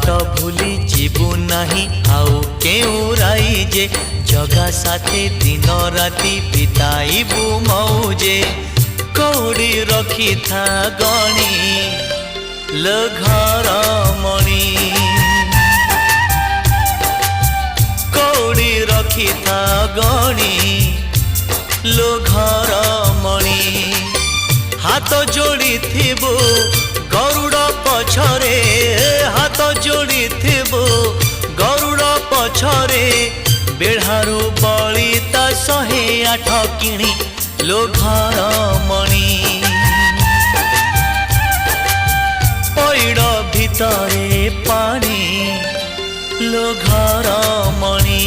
बाट भूली जीवु नहीं आउ केउ राई जे जगा साथे दिन राति बिताइबु मौजे कौड़ी रखी था गणी लो घर मणि कौड़ी रखी था गणी लो घर मणि हाथ जोड़ी थिबो गरुड़ पछरे हाथ जोड़ी थिबो गरुड़ पछरे बेढ़ारू बली ता 108 किणी लो घर मणि पैड़ भितरे पानी लो घर मणि।